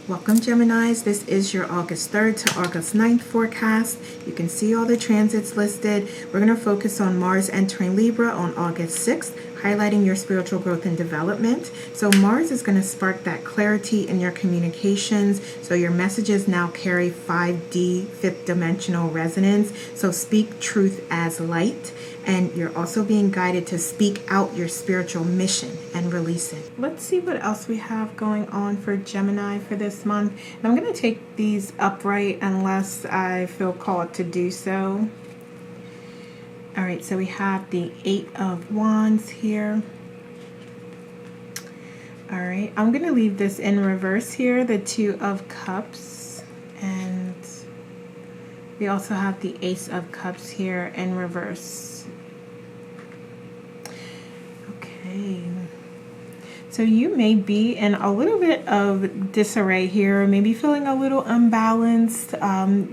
Welcome, Geminis. This is your August 3rd to August 9th forecast. You can see all the transits listed. We're going to focus on Mars entering Libra on August 6th, highlighting your spiritual growth and development. So Mars is going to spark that clarity in your communications. So your messages now carry 5D, fifth dimensional resonance. So speak truth as light. And you're also being guided to speak out your spiritual mission and release it. Let's see what else we have going on for Gemini for this month. And I'm going to take these upright unless I feel called to do so. All right, so we have the Eight of Wands here. All right, I'm going to leave this in reverse here, the Two of Cups. And we also have the Ace of Cups here in reverse. So you may be in a little bit of disarray here, maybe feeling a little unbalanced.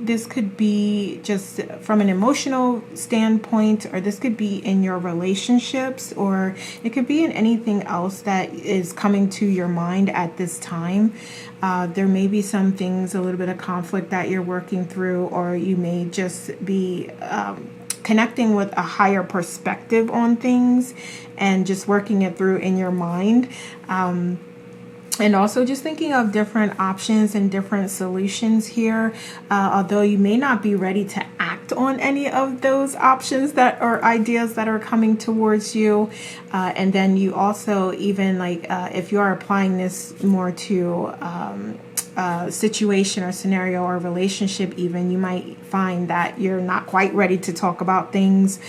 This could be just from an emotional standpoint, or this could be in your relationships, or it could be in anything else that is coming to your mind at this time. There may be some things, a little bit of conflict that you're working through, or you may just be connecting with a higher perspective on things and just working it through in your mind. And also just thinking of different options and different solutions here. Although you may not be ready to act on any of those options that or ideas that are coming towards you. And then you also even if you are applying this more to situation or scenario or relationship, even you might find that you're not quite ready to talk about things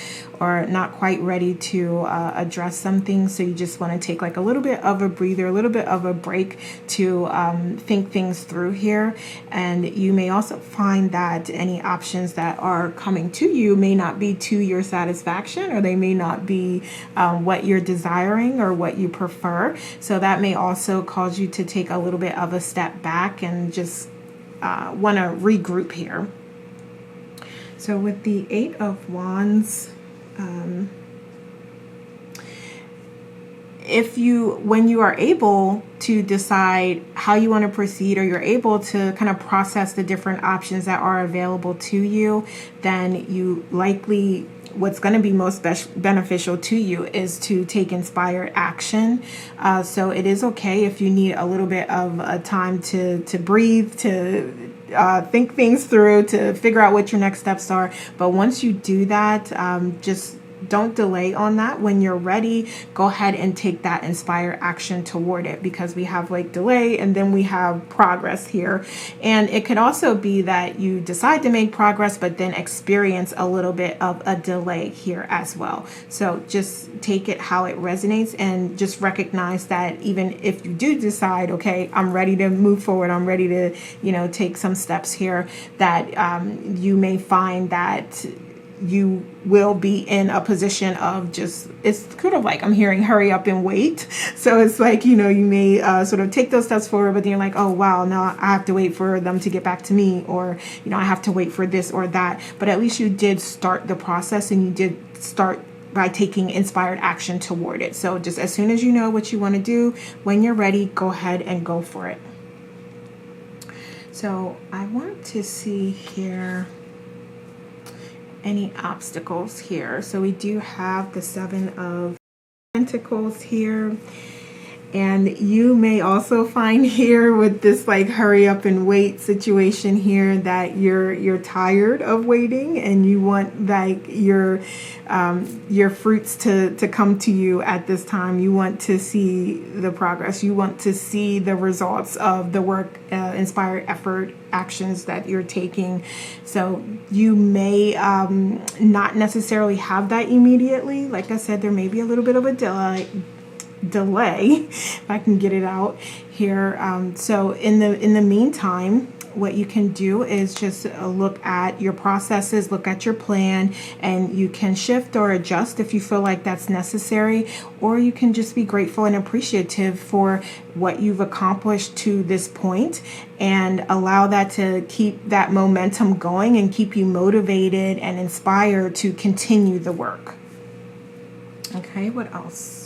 or not quite ready to address some things. So you just want to take like a little bit of a breather, a little bit of a break to think things through here. And you may also find that any options that are coming to you may not be to your satisfaction, or they may not be what you're desiring or what you prefer. So that may also cause you to take a little bit of a step back and just want to regroup here. So with the Eight of Wands, when you are able to decide how you want to proceed, or you're able to kind of process the different options that are available to you, then you likely, what's going to be most beneficial to you is to take inspired action. So it is okay if you need a little bit of a time to breathe, to think things through, to figure out what your next steps are. But once you do that, just don't delay on that. When you're ready, go ahead and take that inspired action toward it, because we have like delay and then we have progress here. And it could also be that you decide to make progress, but then experience a little bit of a delay here as well. So just take it how it resonates, and just recognize that even if you do decide, okay, I'm ready to move forward, I'm ready to, take some steps here, that you may find that you will be in a position of just, it's kind of like I'm hearing hurry up and wait. So it's like, you may sort of take those steps forward, but then you're like, oh, wow, now I have to wait for them to get back to me, or, I have to wait for this or that. But at least you did start the process, and you did start by taking inspired action toward it. So just as soon as you know what you want to do, when you're ready, go ahead and go for it. So I want to see here any obstacles here. So we do have the Seven of Pentacles here. And you may also find here with this like hurry up and wait situation here that you're tired of waiting, and you want like your fruits to come to you at this time. You want to see the progress. You want to see the results of the work, inspired effort, actions that you're taking. So you may not necessarily have that immediately. Like I said, there may be a little bit of a delay, if I can get it out here. So in the meantime, what you can do is just look at your processes, look at your plan, and you can shift or adjust if you feel like that's necessary, or you can just be grateful and appreciative for what you've accomplished to this point, and allow that to keep that momentum going and keep you motivated and inspired to continue the work. Okay, what else?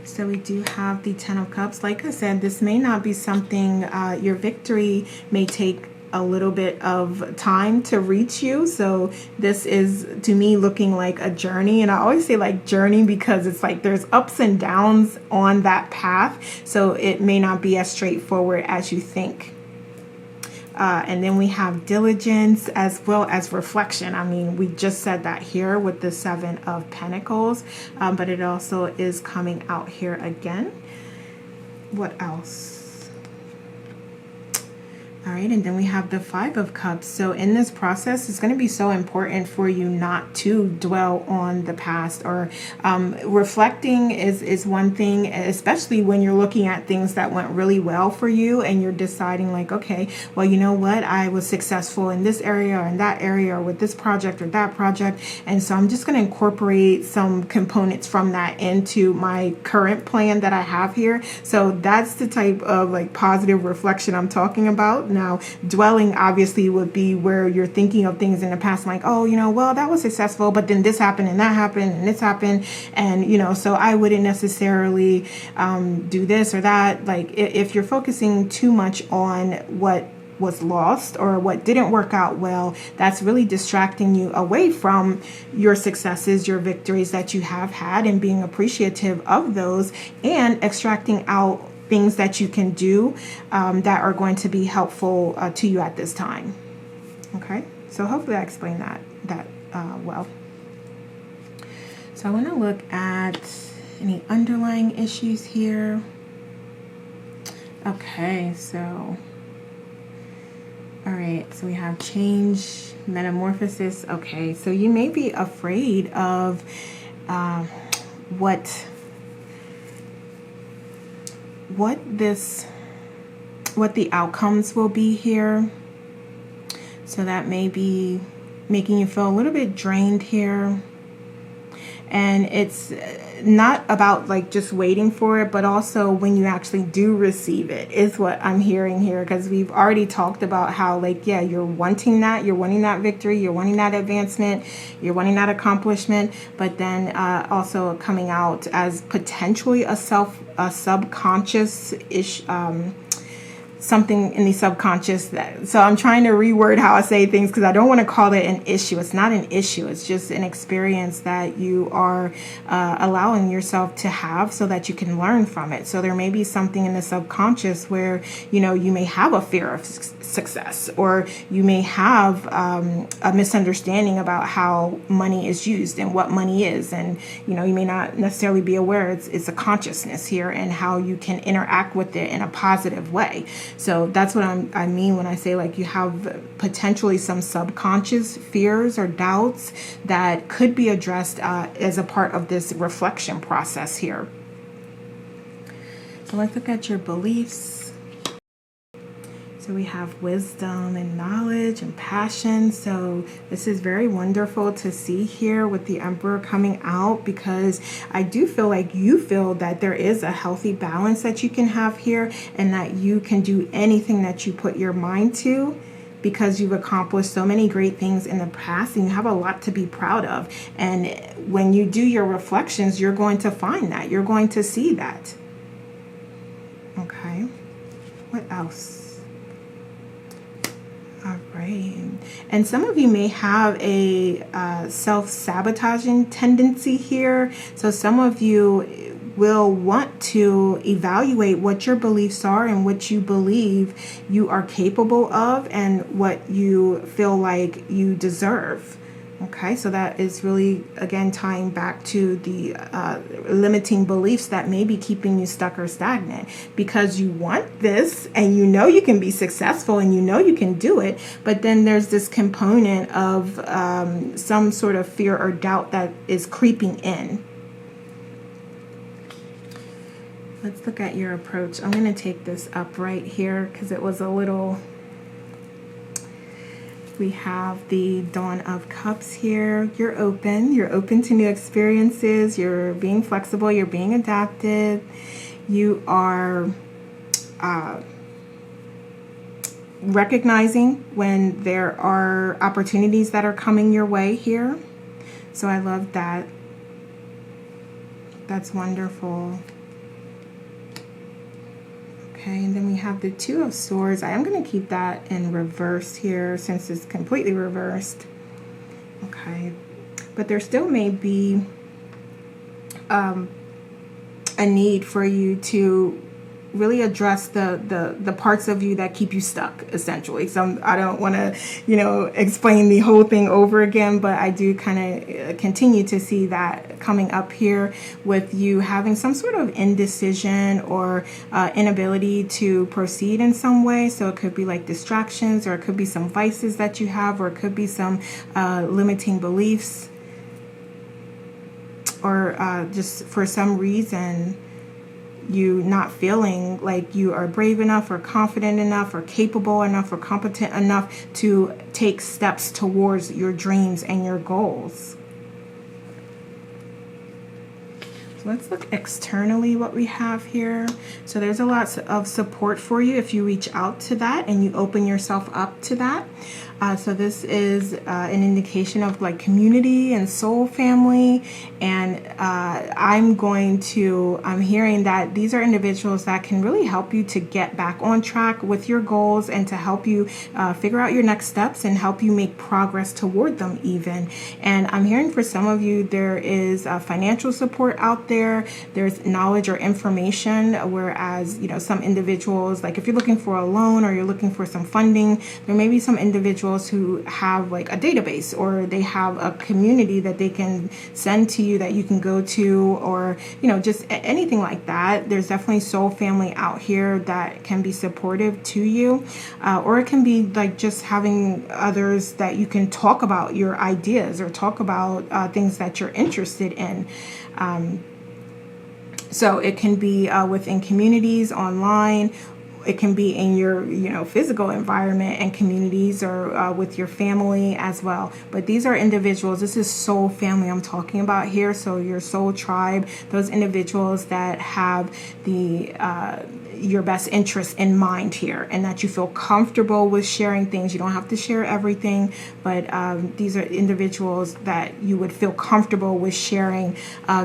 So we do have the Ten of Cups. Like I said, this may not be something, your victory may take a little bit of time to reach you. So this is, to me, looking like a journey. And I always say like journey because it's like there's ups and downs on that path. So it may not be as straightforward as you think. And then we have diligence as well as reflection. I mean, we just said that here with the Seven of Pentacles, but it also is coming out here again. What else? All right, and then we have the Five of Cups. So in this process, it's going to be so important for you not to dwell on the past, or reflecting is one thing, especially when you're looking at things that went really well for you and you're deciding like, okay, well, you know what? I was successful in this area or in that area or with this project or that project. And so I'm just going to incorporate some components from that into my current plan that I have here. So that's the type of like positive reflection I'm talking about. Now, dwelling obviously would be where you're thinking of things in the past, like, oh, you know, well, that was successful, but then this happened and that happened and this happened. And, you know, so I wouldn't necessarily do this or that. Like if you're focusing too much on what was lost or what didn't work out well, that's really distracting you away from your successes, your victories that you have had, and being appreciative of those and extracting out things that you can do that are going to be helpful to you at this time. Okay, so hopefully I explained that well. So I want to look at any underlying issues here. Okay, so all right, so we have change, metamorphosis. Okay, so you may be afraid of what the outcomes will be here. So that may be making you feel a little bit drained here. And it's not about like just waiting for it, but also when you actually do receive it is what I'm hearing here, because we've already talked about how like, yeah, you're wanting that victory, you're wanting that advancement, you're wanting that accomplishment, but then also coming out as potentially a subconscious-ish something in the subconscious. So I'm trying to reword how I say things because I don't want to call it an issue. It's not an issue. It's just an experience that you are allowing yourself to have so that you can learn from it. So there may be something in the subconscious where, you know, you may have a fear of success, or you may have a misunderstanding about how money is used and what money is. And, you know, you may not necessarily be aware it's a consciousness here and how you can interact with it in a positive way. So that's what I mean when I say like you have potentially some subconscious fears or doubts that could be addressed as a part of this reflection process here. So let's look at your beliefs. So we have wisdom and knowledge and passion. So this is very wonderful to see here with the Emperor coming out, because I do feel like you feel that there is a healthy balance that you can have here, and that you can do anything that you put your mind to, because you've accomplished so many great things in the past and you have a lot to be proud of. And when you do your reflections, you're going to find that. You're going to see that. Okay. What else? All right. And some of you may have a self-sabotaging tendency here. So some of you will want to evaluate what your beliefs are and what you believe you are capable of and what you feel like you deserve. Okay, so that is really, again, tying back to the limiting beliefs that may be keeping you stuck or stagnant, because you want this and you know you can be successful and you know you can do it, but then there's this component of some sort of fear or doubt that is creeping in. Let's look at your approach. I'm going to take this up right here because it was a little... We have the Dawn of Cups here. You're open to new experiences. You're being flexible. You're being adaptive. You are recognizing when there are opportunities that are coming your way here. So I love that. That's wonderful. Okay, and then we have the Two of Swords. I am going to keep that in reverse here since it's completely reversed. Okay, but there still may be a need for you to really address the parts of you that keep you stuck, essentially. So I don't want to, explain the whole thing over again, but I do kind of continue to see that coming up here with you having some sort of indecision or inability to proceed in some way. So it could be like distractions, or it could be some vices that you have, or it could be some limiting beliefs, or just for some reason you not feeling like you are brave enough or confident enough or capable enough or competent enough to take steps towards your dreams and your goals. So let's look externally what we have here. So there's a lot of support for you if you reach out to that and you open yourself up to that. So this is an indication of like community and soul family. And I'm hearing that these are individuals that can really help you to get back on track with your goals and to help you figure out your next steps and help you make progress toward them even. And I'm hearing for some of you, there is financial support out there. There's knowledge or information, whereas, some individuals, like if you're looking for a loan or you're looking for some funding, there may be some individuals who have like a database, or they have a community that they can send to you that you can go to, or just anything like that. There's definitely soul family out here that can be supportive to you, or it can be like just having others that you can talk about your ideas or talk about things that you're interested in. So it can be within communities online. It can be in your, physical environment and communities, or with your family as well. But these are individuals. This is soul family I'm talking about here. So your soul tribe, those individuals that have your best interest in mind here, and that you feel comfortable with sharing things. You don't have to share everything, but these are individuals that you would feel comfortable with sharing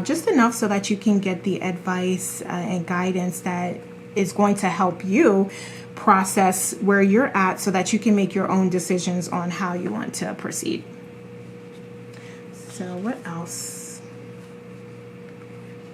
just enough so that you can get the advice and guidance that is going to help you process where you're at so that you can make your own decisions on how you want to proceed. So what else?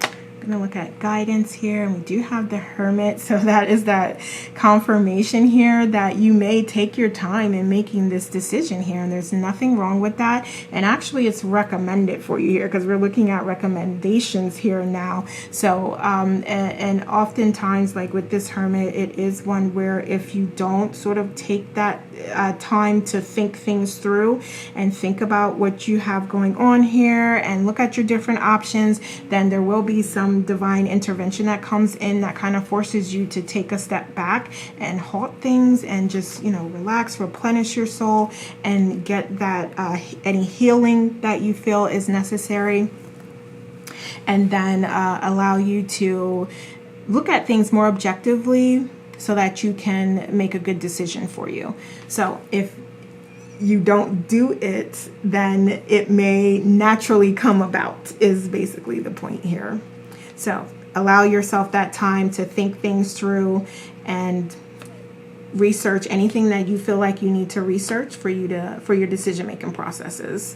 I'm going to look at guidance here, and we do have the Hermit. So that is that confirmation here that you may take your time in making this decision here, and there's nothing wrong with that. And actually it's recommended for you here, because we're looking at recommendations here now. So and oftentimes, like with this Hermit, it is one where if you don't sort of take that time to think things through and think about what you have going on here and look at your different options, then there will be some divine intervention that comes in that kind of forces you to take a step back and halt things and just, relax, replenish your soul, and get that any healing that you feel is necessary, and then allow you to look at things more objectively so that you can make a good decision for you. So if you don't do it, then it may naturally come about, is basically the point here. So allow yourself that time to think things through and research anything that you feel like you need to research for your decision-making processes.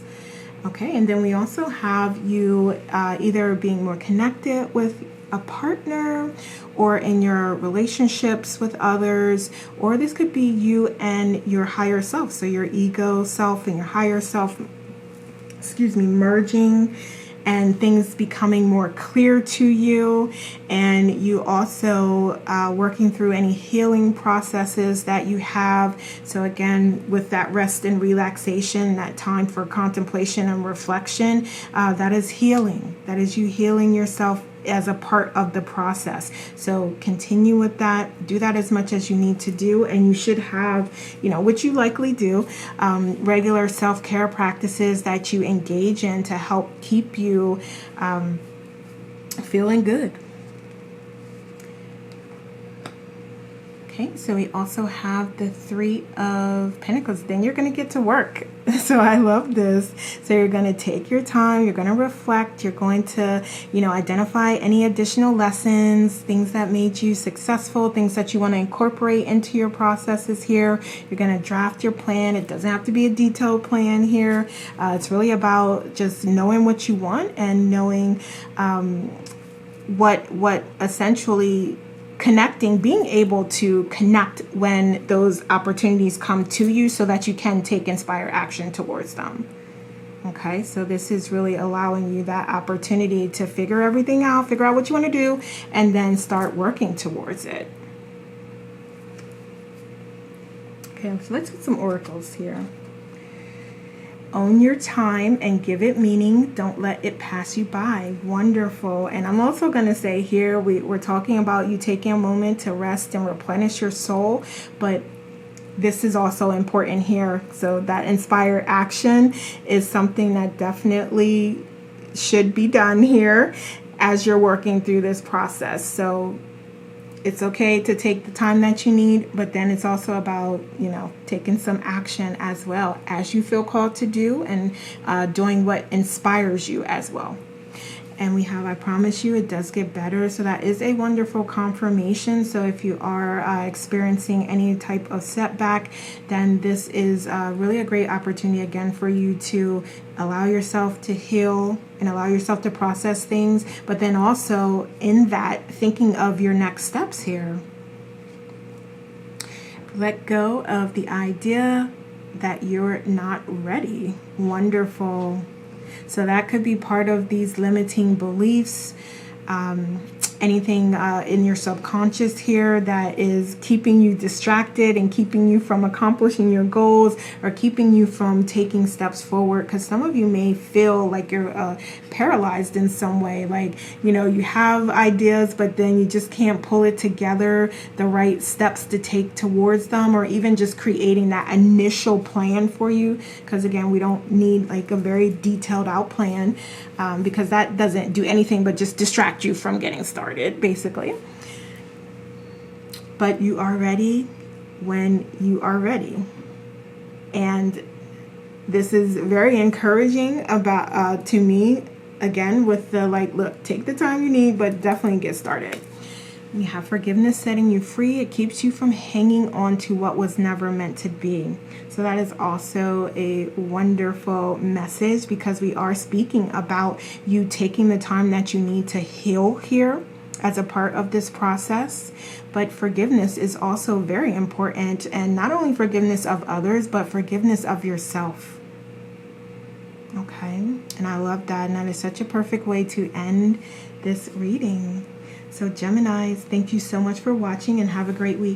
Okay, and then we also have you either being more connected with a partner or in your relationships with others, or this could be you and your higher self. So your ego self and your higher self, merging, and things becoming more clear to you, and you also working through any healing processes that you have. So again, with that rest and relaxation, that time for contemplation and reflection, that is healing. That is you healing yourself as a part of the process. So continue with that. Do that as much as you need to do, and you should have, which you likely do, regular self-care practices that you engage in to help keep you feeling good. Okay, so we also have the Three of Pentacles. Then you're going to get to work. So I love this. So you're going to take your time, you're going to reflect, you're going to, identify any additional lessons, things that made you successful, things that you want to incorporate into your processes here. You're going to draft your plan. It doesn't have to be a detailed plan here. It's really about just knowing what you want and knowing what essentially connecting, being able to connect when those opportunities come to you so that you can take inspired action towards them. Okay, so this is really allowing you that opportunity to figure everything out, figure out what you want to do, and then start working towards it. Okay, so let's get some oracles here. Own your time and give it meaning. Don't let it pass you by. Wonderful. And I'm also going to say here, we're talking about you taking a moment to rest and replenish your soul, but this is also important here. So that inspired action is something that definitely should be done here as you're working through this process. So it's okay to take the time that you need, but then it's also about, taking some action as well as you feel called to do, and doing what inspires you as well. And we have, I promise you, it does get better. So that is a wonderful confirmation. So if you are experiencing any type of setback, then this is really a great opportunity again for you to allow yourself to heal and allow yourself to process things. But then also in that, thinking of your next steps here. Let go of the idea that you're not ready. Wonderful. So that could be part of these limiting beliefs, anything in your subconscious here that is keeping you distracted and keeping you from accomplishing your goals or keeping you from taking steps forward. Because some of you may feel like you're paralyzed in some way, like, you have ideas, but then you just can't pull it together, the right steps to take towards them, or even just creating that initial plan for you. Because again, we don't need like a very detailed out plan, because that doesn't do anything but just distract you from getting started, basically. But you are ready when you are ready. And this is very encouraging about to me, again, with the look, take the time you need, but definitely get started. We have forgiveness setting you free. It keeps you from hanging on to what was never meant to be. So that is also a wonderful message, because we are speaking about you taking the time that you need to heal here as a part of this process. But forgiveness is also very important, and not only forgiveness of others, but forgiveness of yourself. Okay, and I love that, and that is such a perfect way to end this reading. So Geminis, thank you so much for watching, and have a great week.